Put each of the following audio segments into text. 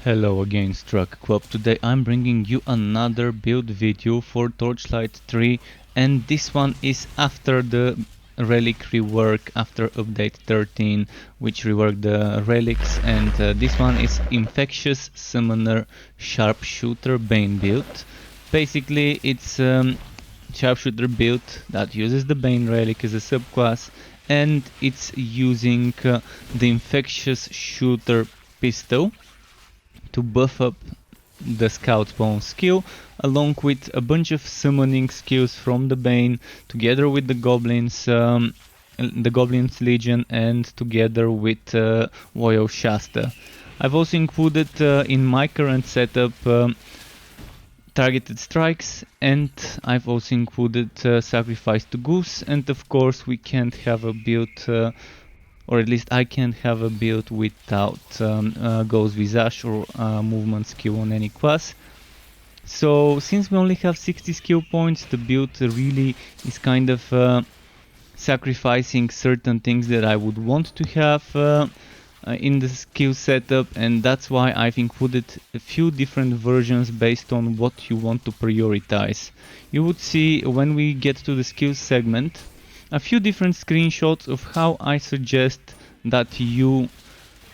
Hello again, Struck Club. Today I'm bringing you another build video for Torchlight 3, and this one is after the relic rework, after update 13, which reworked the relics, and this one is Infectious Summoner Sharpshooter Bane build. Basically it's Sharpshooter build that uses the Bane relic as a subclass, and it's using the Infectious Shooter pistol to buff up the Scout's Bone skill, along with a bunch of summoning skills from the Bane, together with the Goblin Legion, and together with Shasta. I've also included in my current setup targeted strikes, and I've also included sacrifice to Goose, and of course we can't have a build or at least I can't have a build without Ghost Visage or movement skill on any class. So since we only have 60 skill points, the build really is kind of sacrificing certain things that I would want to have in the skill setup, and that's why I've included a few different versions based on what you want to prioritize. You would see when we get to the skills segment a few different screenshots of how I suggest that you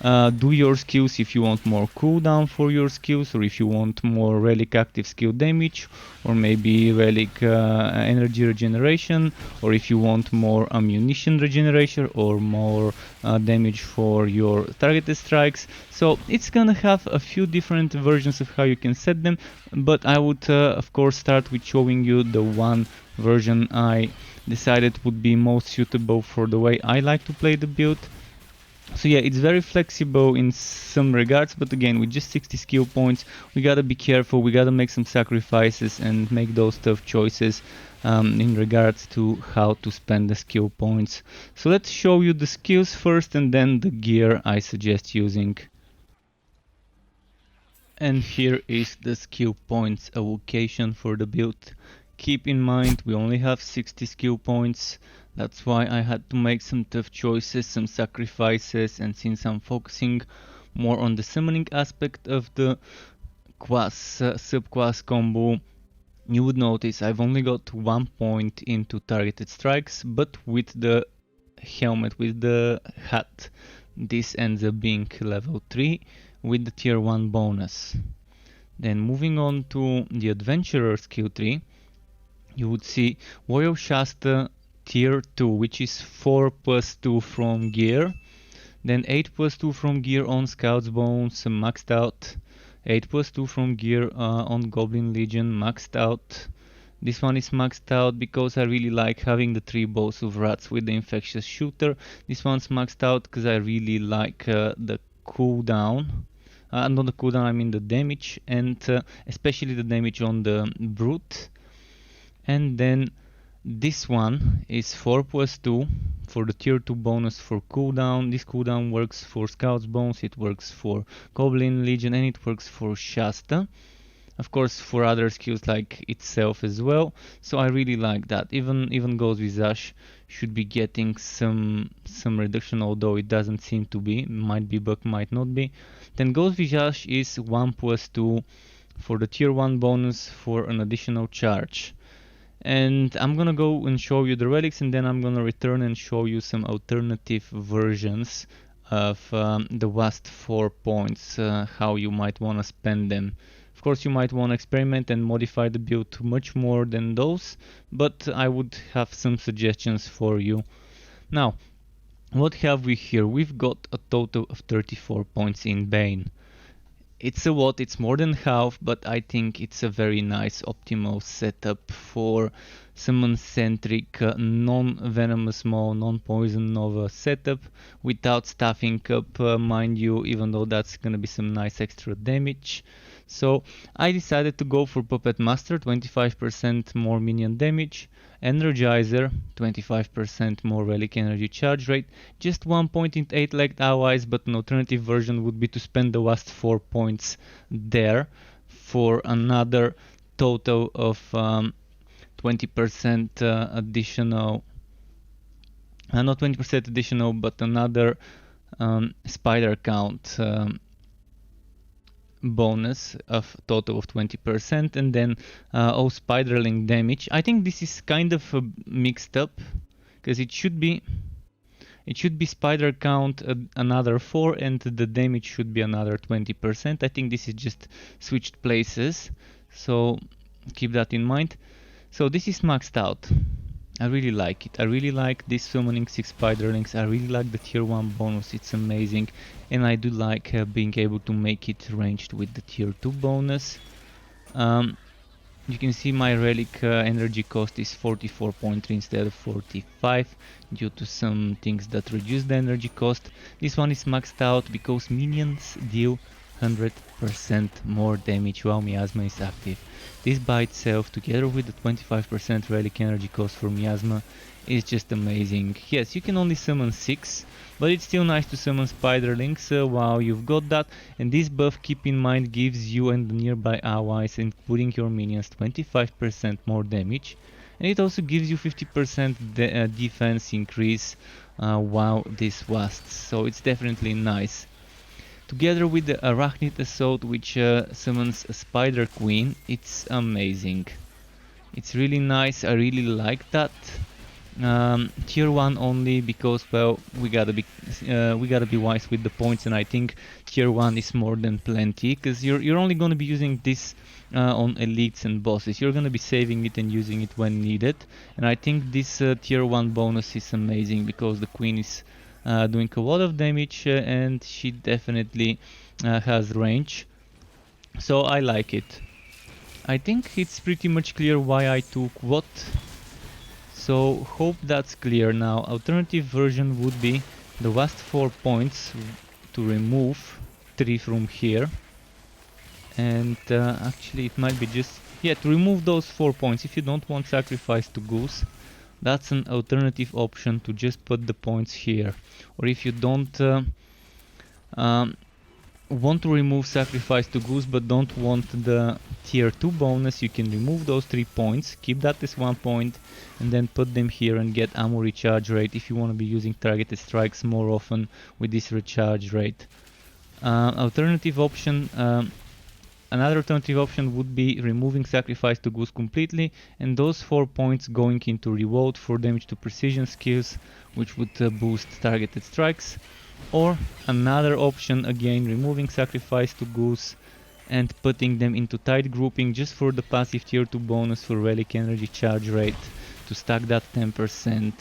do your skills if you want more cooldown for your skills, or if you want more relic active skill damage, or maybe relic energy regeneration, or if you want more ammunition regeneration or more damage for your targeted strikes. So it's gonna have a few different versions of how you can set them, but I would of course start with showing you the one version I decided would be most suitable for the way I like to play the build. So yeah, it's very flexible in some regards, but again, with just 60 skill points, we gotta be careful, we gotta make some sacrifices and make those tough choices in regards to how to spend the skill points. So let's show you the skills first and then the gear I suggest using. And here is the skill points allocation for the build. Keep in mind we only have 60 skill points, that's why I had to make some tough choices, some sacrifices, and since I'm focusing more on the summoning aspect of the class subclass combo, you would notice I've only got 1 point into targeted strikes, but with the helmet, with the hat, this ends up being level 3 with the tier 1 bonus. Then moving on to the adventurer skill tree, you would see Royal Shasta tier 2, which is 4 plus 2 from gear, then 8 plus 2 from gear on Scout's Bones maxed out, 8 plus 2 from gear on Goblin Legion maxed out. This one is maxed out because I really like having the 3 bows of rats with the Infectious Shooter. This one's maxed out because I really like the cooldown. Not the cooldown, I mean the damage, and especially the damage on the Brute. And then this one is 4 plus 2 for the tier 2 bonus for cooldown. This cooldown works for Scout's Bones, it works for Goblin Legion, and it works for Shasta. Of course for other skills like itself as well. So I really like that. Even Ghost Visage should be getting some reduction, although it doesn't seem to be. Might be but might not be. Then Ghost Visage is 1 plus 2 for the tier 1 bonus for an additional charge. And I'm gonna go and show you the relics, and then I'm gonna return and show you some alternative versions of the last 4 points, how you might want to spend them. Of course you might want to experiment and modify the build much more than those, but I would have some suggestions for you. Now, what have we here? We've got a total of 34 points in Bane. It's a lot, it's more than half, but I think it's a very nice optimal setup for summon-centric, non-venomous maw, non-poison nova setup without staffing up, mind you, even though that's gonna be some nice extra damage. So I decided to go for Puppet Master, 25% more minion damage, Energizer, 25% more relic energy charge rate, just 1 point in 8-legged allies, but an alternative version would be to spend the last 4 points there for another total of 20% additional, not 20% additional, but another spider count bonus of total of 20%, and then spiderling damage. I think this is kind of mixed up, because it should be spider count another 4 and the damage should be another 20%. I think this is just switched places, so keep that in mind. So this is maxed out. I really like it. I really like this summoning 6 spiderlings. I really like the tier 1 bonus, it's amazing. And I do like being able to make it ranged with the tier 2 bonus. You can see my relic energy cost is 44.3 instead of 45 due to some things that reduce the energy cost. This one is maxed out because minions deal 100% more damage while Miasma is active. This by itself, together with the 25% relic energy cost for Miasma, is just amazing. Yes, you can only summon 6, but it's still nice to summon spiderlings while you've got that. And this buff, keep in mind, gives you and the nearby allies, including your minions, 25% more damage. And it also gives you 50% defense increase while this lasts, so it's definitely nice. Together with the Arachnid Assault, which summons a Spider Queen, it's amazing. It's really nice, I really like that. Tier 1 only because, well, we gotta be wise with the points, and I think tier 1 is more than plenty, because you're only gonna be using this on elites and bosses. You're gonna be saving it and using it when needed, and I think this tier 1 bonus is amazing because the queen is doing a lot of damage and she definitely has range, so I like it. I think it's pretty much clear why I took what, so hope that's clear now. Alternative version would be the last 4 points to remove 3 from here, and actually it might be just, yeah, to remove those 4 points. If you don't want sacrifice to Goose, that's an alternative option, to just put the points here. Or if you don't want to remove sacrifice to Goose but don't want the tier 2 bonus, you can remove those 3 points, keep that as 1 point, and then put them here and get ammo recharge rate if you want to be using targeted strikes more often with this recharge rate. Another alternative option would be removing sacrifice to Goose completely, and those 4 points going into reload for damage to precision skills, which would boost targeted strikes. Or another option, again, removing sacrifice to Goose and putting them into tight grouping just for the passive tier 2 bonus for relic energy charge rate, to stack that 10%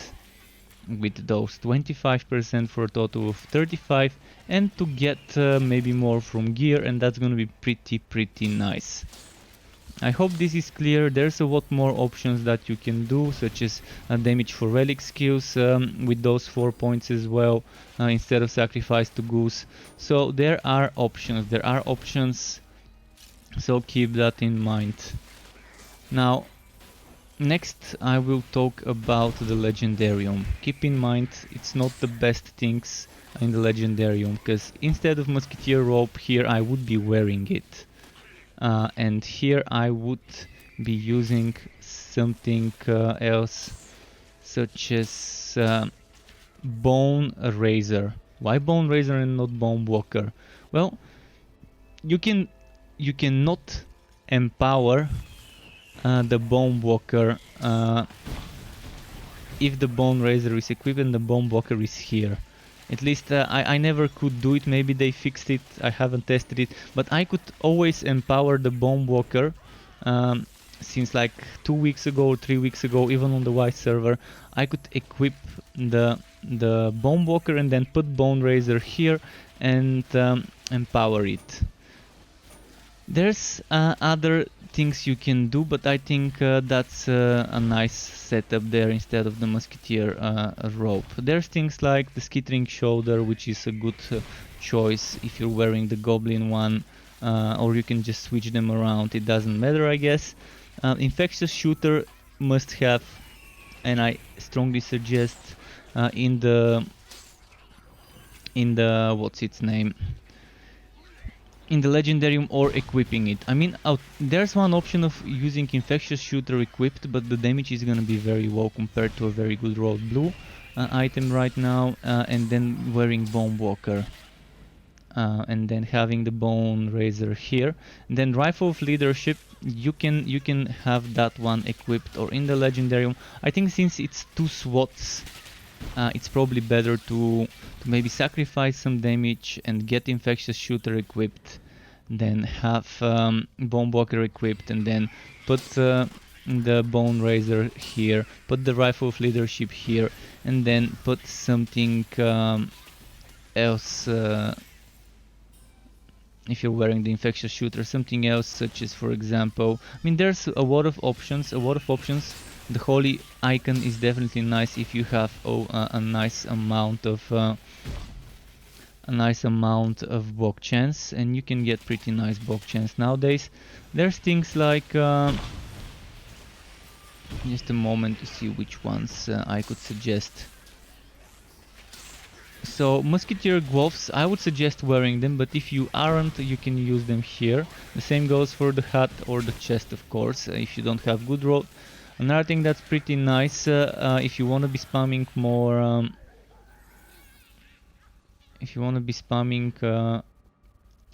with those 25% for a total of 35, and to get maybe more from gear, and that's gonna be pretty nice. I hope this is clear. There's a lot more options that you can do, such as damage for relic skills with those 4 points as well, instead of sacrifice to Goose. So there are options, so keep that in mind. Now, next I will talk about the legendarium. Keep in mind, it's not the best things in the legendarium, because instead of musketeer robe here I would be wearing it. And here I would be using something else, such as Bone Razor. Why Bone Razor and not Bone Walker? Well, you cannot empower the Bone Walker if the Bone Razor is equipped and the Bone Walker is here. At least I never could do it. Maybe they fixed it, I haven't tested it, but I could always empower the Bone Walker since like 2 weeks ago or 3 weeks ago, even on the white server. I could equip the Bone Walker and then put Bone Razor here and empower it. There's other things you can do, but I think that's a nice setup there instead of the musketeer rope. There's things like the skittering shoulder, which is a good choice if you're wearing the goblin one, or you can just switch them around, it doesn't matter, I guess. Infectious shooter must have, and I strongly suggest in the what's its name, in the legendarium, or equipping it. I mean, there's one option of using Infectious Shooter equipped, but the damage is gonna be very low compared to a very good road blue item right now, and then wearing Bone Walker. and then having the Bone Razor here. And then Ryeful of Leedarshap, you can have that one equipped or in the legendarium. I think since it's 2 swots, it's probably better to maybe sacrifice some damage and get Infectious Shooter equipped, then have Bone Walker equipped, and then put the Bone Razor here, put the Ryeful of Leedarshap here, and then put something else. If you're wearing the Infectious Shooter, something else, such as, for example, I mean, there's a lot of options. The Holy Icon is definitely nice if you have a nice amount of block chance, and you can get pretty nice block chance nowadays. There's things like just a moment to see which ones I could suggest. So Musketeer gloves, I would suggest wearing them, but if you aren't, you can use them here. The same goes for the hat or the chest, of course, if you don't have good road. Another thing that's pretty nice, if you want to be spamming more,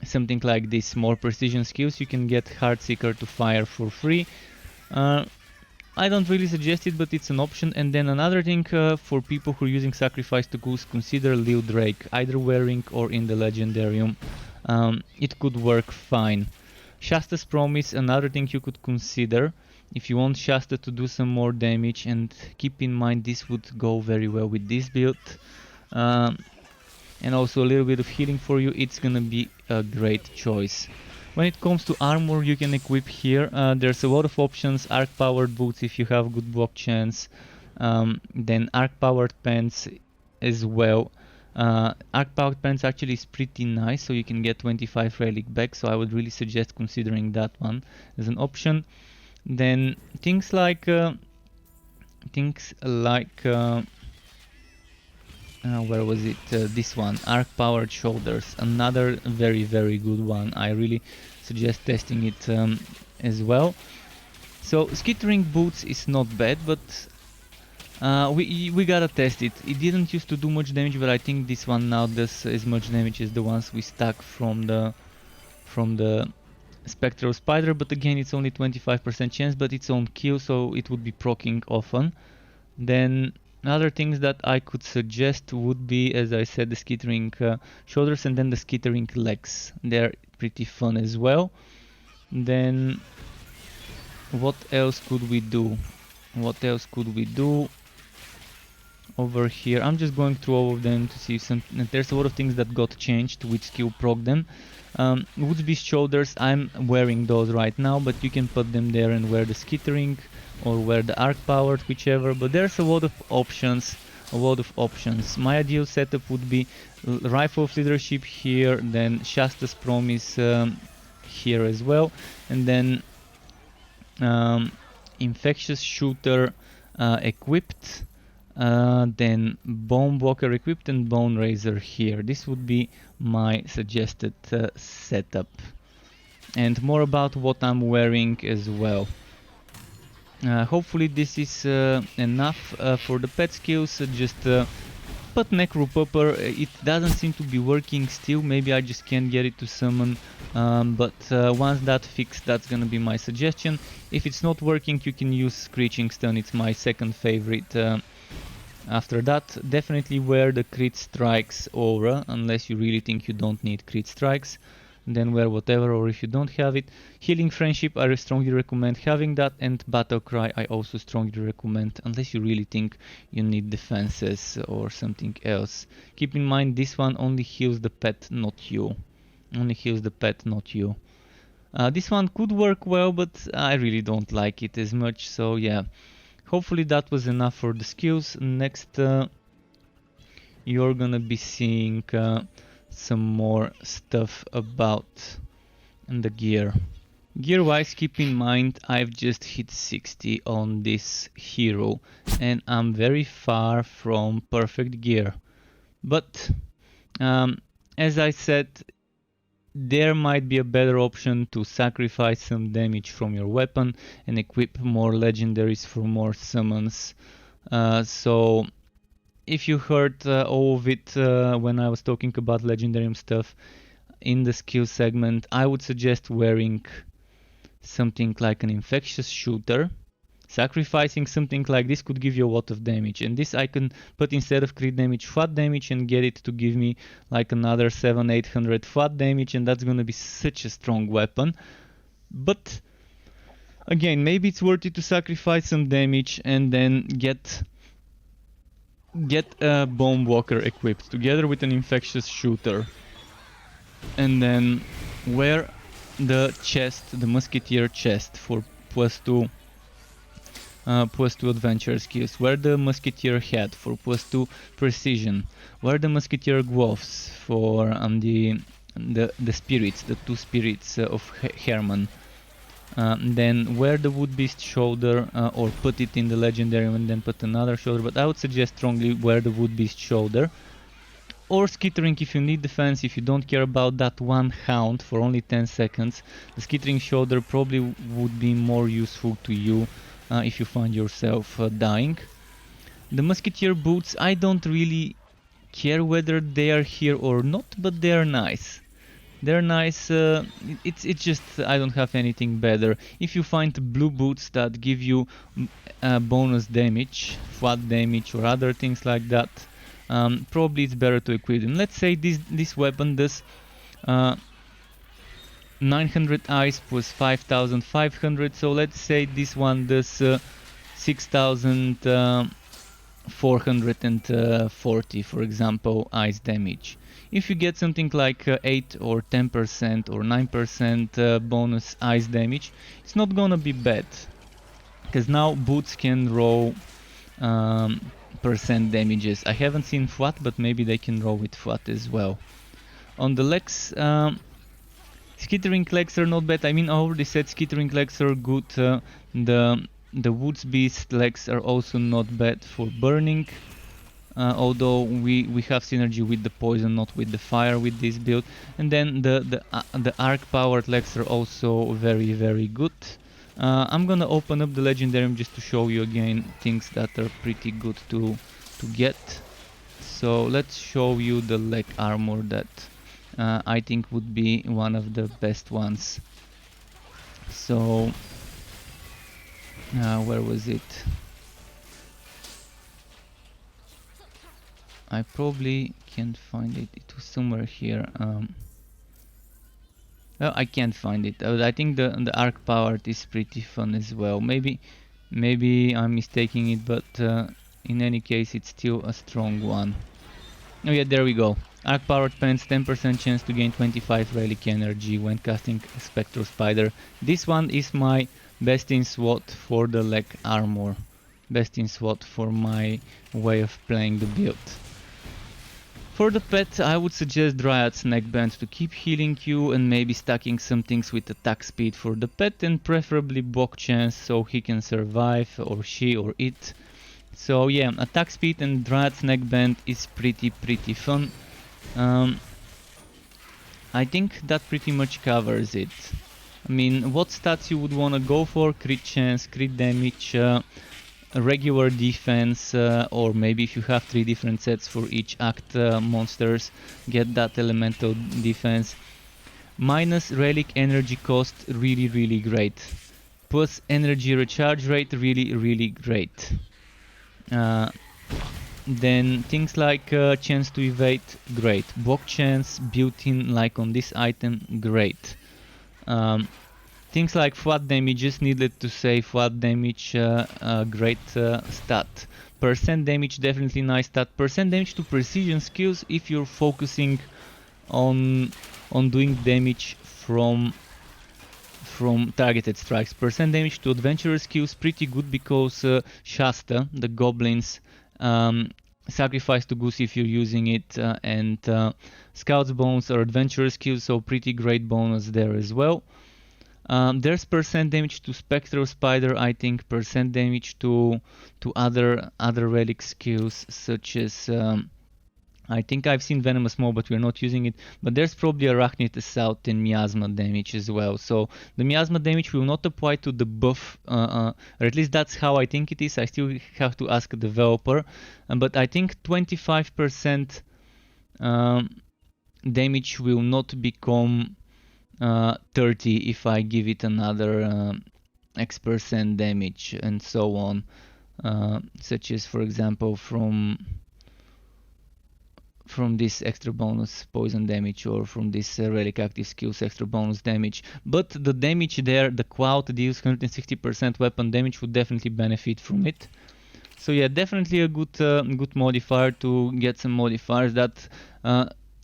something like this, more precision skills, you can get Heartseeker to fire for free. I don't really suggest it, but it's an option. And then another thing, for people who are using Sacrifice to Goose, consider Lil Drake, either wearing or in the legendarium. It could work fine. Shasta's Promise, another thing you could consider if you want Shasta to do some more damage, and keep in mind this would go very well with this build. And also a little bit of healing for you, it's gonna be a great choice. When it comes to armor, you can equip here. There's a lot of options. Arc powered boots if you have good block chance. Then arc powered pants as well. Arc powered pants actually is pretty nice, so you can get 25 relic back. So I would really suggest considering that one as an option. Then things like where was it? This one, arc powered shoulders, another very good one. I really suggest testing it as well. So skittering boots is not bad, but we gotta test it. It didn't used to do much damage, but I think this one now does as much damage as the ones we stuck from the Spectral Spider. But again, it's only 25% chance, but it's on kill, so it would be proccing often. Then other things that I could suggest would be, as I said, the skittering shoulders, and then the skittering legs. They're pretty fun as well. Then what else could we do? Over here, I'm just going through all of them to see some. There's a lot of things that got changed with skill proc them. Woodsbeast shoulders, I'm wearing those right now, but you can put them there and wear the skittering or wear the arc powered, whichever. But there's a lot of options. My ideal setup would be Ryeful of Leedarshap here, then Shasta's Promise here as well, and then Infectious Shooter equipped. Then Bone Walker equipped and Bone Razor here. This would be my suggested setup. And more about what I'm wearing as well. Hopefully this is enough for the pet skills. Just put Necropupper. It doesn't seem to be working still. Maybe I just can't get it to summon. But once that's fixed, that's gonna be my suggestion. If it's not working, you can use Screeching Stun. It's my second favorite. After that, definitely wear the Crit Strikes aura, unless you really think you don't need Crit Strikes. Then wear whatever, or if you don't have it. Healing Friendship, I strongly recommend having that, and Battle Cry I also strongly recommend, unless you really think you need defenses or something else. Keep in mind, this one only heals the pet, not you. This one could work well, but I really don't like it as much, so yeah. Hopefully that was enough for the skills. Next, you're gonna be seeing some more stuff about the gear. Gear wise, keep in mind I've just hit 60 on this hero and I'm very far from perfect gear. But as I said, there might be a better option to sacrifice some damage from your weapon and equip more legendaries for more summons. So if you heard all of it when I was talking about legendarium stuff, in the skill segment, I would suggest wearing something like an Infectious shooter. Sacrificing something like this could give you a lot of damage, and this I can put instead of crit damage flat damage and get it to give me like another 700-800 flat damage, and that's gonna be such a strong weapon. But again, maybe it's worth it to sacrifice some damage and then get a Bone Walker equipped together with an Infectious shooter, and then wear the chest, the Musketeer chest for +2 adventure skills. Wear the Musketeer hat for +2 precision. Wear the Musketeer gloves for the spirits, the 2 spirits of Herman. Then wear the Wood Beast shoulder, or put it in the legendarium and then put another shoulder, but I would suggest strongly wear the Wood Beast shoulder. Or skittering if you need defense, if you don't care about that one hound for only 10 seconds. The skittering shoulder probably would be more useful to you if you find yourself dying. The Musketeer boots, I don't really care whether they are here or not, but they are nice. They're nice, it's just I don't have anything better. If you find blue boots that give you bonus damage, flat damage or other things like that, probably it's better to equip them. Let's say this weapon does 900 ice plus 5500, so let's say this one does 6440, for example, ice damage. If you get something like 8 or 10% or 9% bonus ice damage, it's not gonna be bad, because now boots can roll percent damages. I haven't seen flat, but maybe they can roll with flat as well. On the legs, skittering legs are not bad. I mean, I already said skittering legs are good. The Woods Beast legs are also not bad for burning. Although we have synergy with the poison, not with the fire with this build. And then the arc powered legs are also very good. I'm gonna open up the legendarium just to show you again things that are pretty good to get. So let's show you the leg armor that I think would be one of the best ones. So where was it? I probably can't find it. It was somewhere here. Well, I can't find it. I think the arc powered is pretty fun as well. Maybe I'm mistaking it, but in any case, it's still a strong one. Oh yeah, there we go. Arc powered pants, 10% chance to gain 25 relic energy when casting Spectral Spider. This one is my best in SWAT for the leg armor. Best in SWAT for my way of playing the build. For the pet, I would suggest Dryad's neckband to keep healing you, and maybe stacking some things with attack speed for the pet, and preferably block chance so he can survive, or she or it. So yeah, attack speed and Dryad's neckband is pretty fun. I think that pretty much covers it. I mean, what stats you would want to go for? Crit chance, crit damage, regular defense, or maybe if you have 3 different sets for each act monsters, get that elemental defense. Minus relic energy cost, really great. Plus energy recharge rate, really great. Then things like chance to evade, great. Block chance built in like on this item, great. Things like flat damages, needed to say flat damage, great stat. Percent damage, definitely nice stat. Percent damage to precision skills if you're focusing on doing damage from targeted strikes. Percent damage to adventurer skills, pretty good, because Shasta, the goblins, sacrifice to Goose if you're using it, and Scout's bones are adventurer skills, so pretty great bonus there as well. There's percent damage to Spectral Spider, I think percent damage to other relic skills, such as I think I've seen Venomous Maw, but we're not using it. But there's probably Arachnid Assault and Miasma damage as well. So the Miasma damage will not apply to the buff, or at least that's how I think it is. I still have to ask a developer, but I think 25% damage will not become 30 if I give it another X% damage and so on, such as for example from this extra bonus poison damage, or from this Relic Active skills extra bonus damage. But the damage there, the quote deals 160% weapon damage, would definitely benefit from it. So yeah, definitely a good modifier to get some modifiers that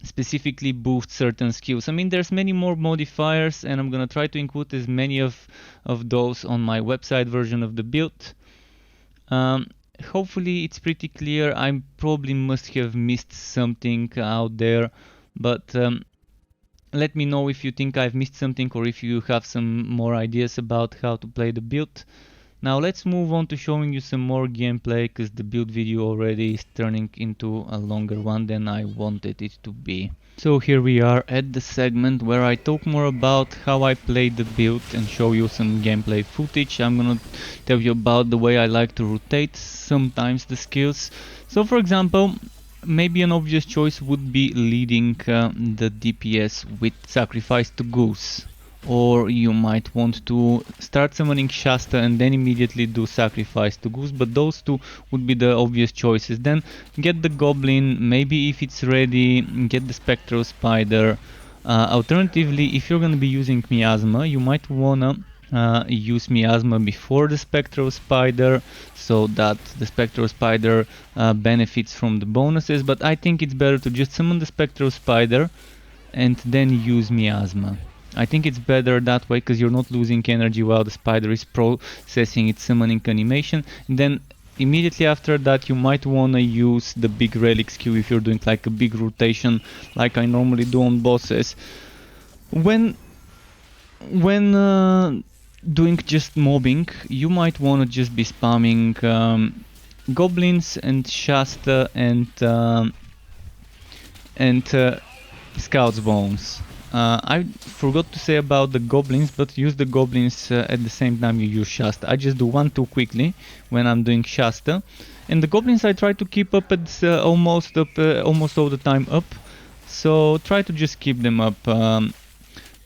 specifically boost certain skills. I mean, there's many more modifiers, and I'm gonna try to include as many of those on my website version of the build. Hopefully it's pretty clear. I probably must have missed something out there, but let me know if you think I've missed something, or if you have some more ideas about how to play the build. Now let's move on to showing you some more gameplay, because the build video already is turning into a longer one than I wanted it to be. So here we are at the segment where I talk more about how I played the build and show you some gameplay footage. I'm gonna tell you about the way I like to rotate sometimes the skills. So for example, maybe an obvious choice would be leading the DPS with sacrifice to Goose. Or you might want to start summoning Shasta and then immediately do sacrifice to Goose, but those two would be the obvious choices. Then get the Goblin, maybe if it's ready, get the Spectral Spider. Alternatively, if you're gonna be using Miasma, you might wanna use Miasma before the Spectral Spider, so that the Spectral Spider benefits from the bonuses, but I think it's better to just summon the Spectral Spider and then use Miasma. I think it's better that way, because you're not losing energy while the spider is processing its summoning animation. And then immediately after that you might want to use the big relic skill if you're doing like a big rotation like I normally do on bosses. When doing just mobbing, you might want to just be spamming goblins and Shasta and Scout's Bones. I forgot to say about the goblins, but use the goblins at the same time you use Shasta. I just do 1-2 quickly when I'm doing Shasta, and the goblins I try to keep up at almost all the time up. So try to just keep them up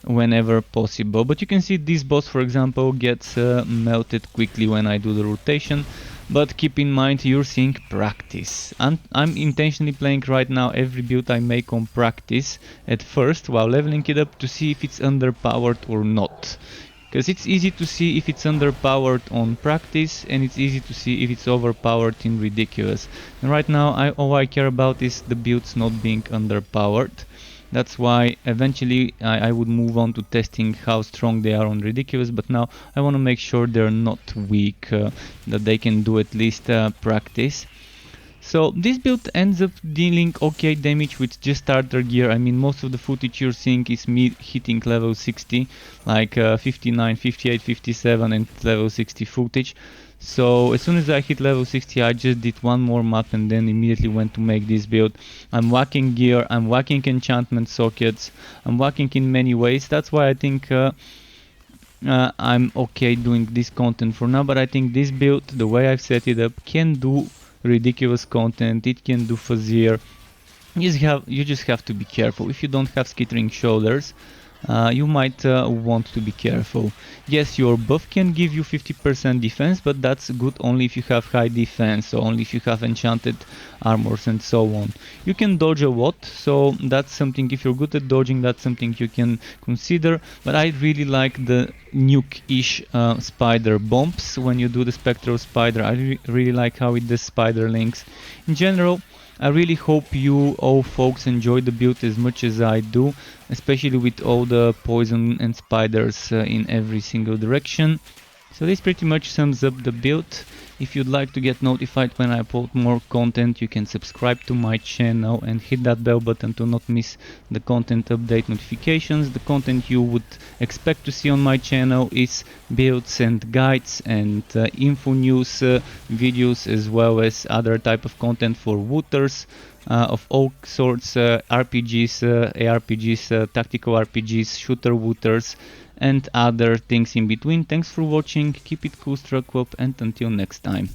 whenever possible. But you can see this boss, for example, gets melted quickly when I do the rotation. But keep in mind, you're seeing practice. I'm intentionally playing right now every build I make on practice at first, while leveling it up to see if it's underpowered or not. Because it's easy to see if it's underpowered on practice, and it's easy to see if it's overpowered in ridiculous. And right now all I care about is the builds not being underpowered. That's why eventually I would move on to testing how strong they are on ridiculous, but now I want to make sure they're not weak, that they can do at least practice. So this build ends up dealing okay damage with just starter gear. I mean, most of the footage you're seeing is me hitting level 60, like 59, 58, 57 and level 60 footage. So as soon as I hit level 60, I just did one more map and then immediately went to make this build. I'm whacking gear, I'm whacking enchantment sockets, I'm whacking in many ways. That's why I think I'm okay doing this content for now, but I think this build, the way I've set it up, can do ridiculous content, it can do fuzzier. You just have to be careful. If you don't have skittering shoulders, you might want to be careful. Yes, your buff can give you 50% defense, but that's good only if you have high defense, so only if you have enchanted armors and so on. You can dodge a lot, so that's something, if you're good at dodging, that's something you can consider. But I really like the nuke-ish spider bombs when you do the Spectral Spider. I really like how it does spiderlings. In general, I really hope you all folks enjoy the build as much as I do, especially with all the poison and spiders in every single direction. So this pretty much sums up the build. If you'd like to get notified when I upload more content, you can subscribe to my channel and hit that bell button to not miss the content update notifications. The content you would expect to see on my channel is builds and guides and info news videos, as well as other type of content for wooters of all sorts, RPGs, ARPGs, tactical RPGs, shooter wooters, and other things in between. Thanks for watching, keep it cool, struck up, and until next time.